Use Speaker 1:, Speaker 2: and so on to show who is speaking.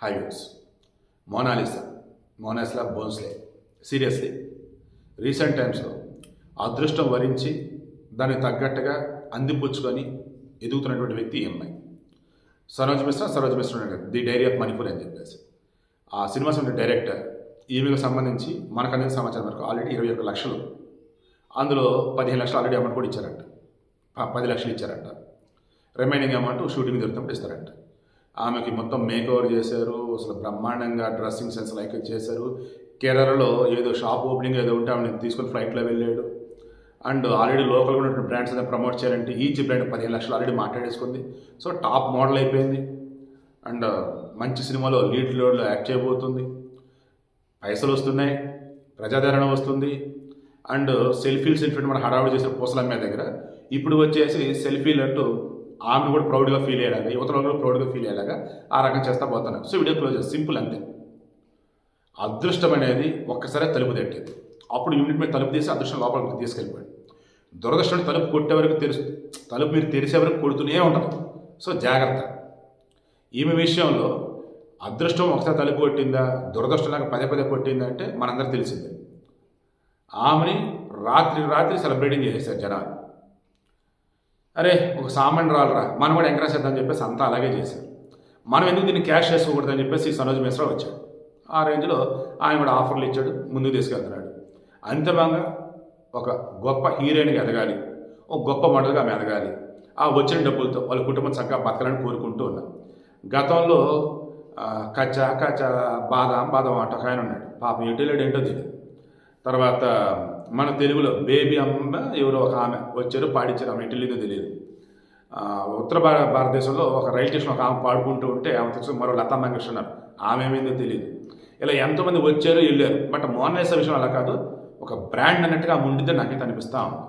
Speaker 1: High views Monalisa Bhonsle seriously recent టైమ్స్లో అదృష్టం వరించి దానికి తగ్గట్టుగా అందిపుచ్చుకొని ఎదుగుతున్నటువంటి వ్యక్తి ఈ అమ్మాయి Saroj Mishra the diary of Manipur అని చెప్పేసి ఆ సినిమా డైరెక్టర్ ఈమెకు సంబంధించి మనకు అందిన సమాచారం వరకు ఆల్రెడీ 21 లక్షలు, అందులో 15 లక్షలు ఆల్రెడీ అమౌంట్ కూడా ఇచ్చారంట, 10 లక్షలు ఇచ్చారంట. రిమైనింగ్ అమౌంట్ షూటింగ్ జరుగుతున్నప్పుడు ఇస్తారంట. ఆమెకి మొత్తం మేక్ ఓవర్ చేశారు, అసలు బ్రహ్మాండంగా డ్రెస్సింగ్ సెన్స్ లైక్ చేశారు. కేరళలో ఏదో షాప్ ఓపెనింగ్ ఏదో ఉంటే ఆమె తీసుకొని ఫ్లైట్లో వెళ్ళాడు. అండ్ ఆల్రెడీ లోకల్గా ఉన్నటువంటి బ్రాండ్స్ ఏదైనా ప్రమోట్ చేయాలంటే ఈచ్ బ్రాండ్ 15 లక్షలు ఆల్రెడీ మాట్లాడేసుకుంది. సో టాప్ మోడల్ అయిపోయింది. అండ్ మంచి సినిమాలో లీడ్ లోడ్లో యాక్ట్ చేయబోతుంది. పైసలు వస్తున్నాయి, ప్రజాదరణ వస్తుంది. అండ్ సెల్ఫీలు మన హడావుడి చేసిన పూసలమ్మే దగ్గర ఇప్పుడు వచ్చేసి సెల్ఫీలు అంటూ ఆమె కూడా ప్రౌడ్గా ఫీల్ అయ్యేలాగా, యువతలో కూడా ప్రౌడ్గా ఫీల్ అయ్యేలాగా ఆ రకం చేస్తా పోతున్నారు. సో వీడియో క్లోజ్ సింపుల్ అంతే. అదృష్టం అనేది ఒక్కసారి తలుపు తట్టేది, అప్పుడు యూనిట్ మీద తలుపు తీసి అదృష్టం లోపలికి తీసుకెళ్ళిపోయాడు. దురదృష్టం తలుపు కొట్టే వరకు తలుపు మీరు తెరిసే వరకు కొడుతూనే ఉంటుంది. సో జాగ్రత్త. ఈమె విషయంలో అదృష్టం ఒకసారి తలుపు కొట్టిందా, దురదృష్టం లాగా పదే కొట్టిందా అంటే మనందరూ తెలిసిందే. ఆమెని రాత్రి సెలబ్రేటింగ్ చేసేసారు జనాలు. అరే ఒక సామాన్ రాలరా, మనం కూడా ఎంకరేజ్ చేద్దామని చెప్పేసి అంతా అలాగే చేశారు. మనం ఎందుకు దీన్ని క్యాష్ చేసుకోకూడదని చెప్పేసి సరోజ్ మిశ్రా వచ్చాడు. ఆ రేంజ్లో ఆయన కూడా ఆఫర్లు ఇచ్చాడు, ముందుకు తీసుకెళ్తున్నాడు. అంతిమంగా ఒక గొప్ప హీరోయిన్గా ఎదగాలి, ఒక గొప్ప మోడల్గా ఆమె ఎదగాలి. ఆ వచ్చిన డబ్బులతో వాళ్ళ కుటుంబం చక్కగా బతకాలని కోరుకుంటూ ఉన్నాం. గతంలో కచ్చా బాదం అంట ఒక ఆయన ఉన్నాడు, పాపం ఎటులేడు ఏంటో తెలియదు. తర్వాత మన తెలుగులో బేబీ అమ్మ ఎవరో ఒక ఆమె వచ్చారు, పాడించారు, ఆమె ఎటులేదో తెలియదు. ఉత్తర భారతదేశంలో ఒక రైల్ స్టేషన్ ఒక ఆమె పాడుకుంటూ ఉంటే ఆమె తెలుసు, మరో లతా మంగేష్కర్ ఉన్నారు, ఆమె ఏమైందో తెలియదు. ఇలా ఎంతోమంది వచ్చారు వెళ్ళారు. బట్ మోనాలిసా విషయం అలా కాదు, ఒక బ్రాండ్ అన్నట్టుగా ఆమె ఉండితే నాకైతే అనిపిస్తూ ఉంది.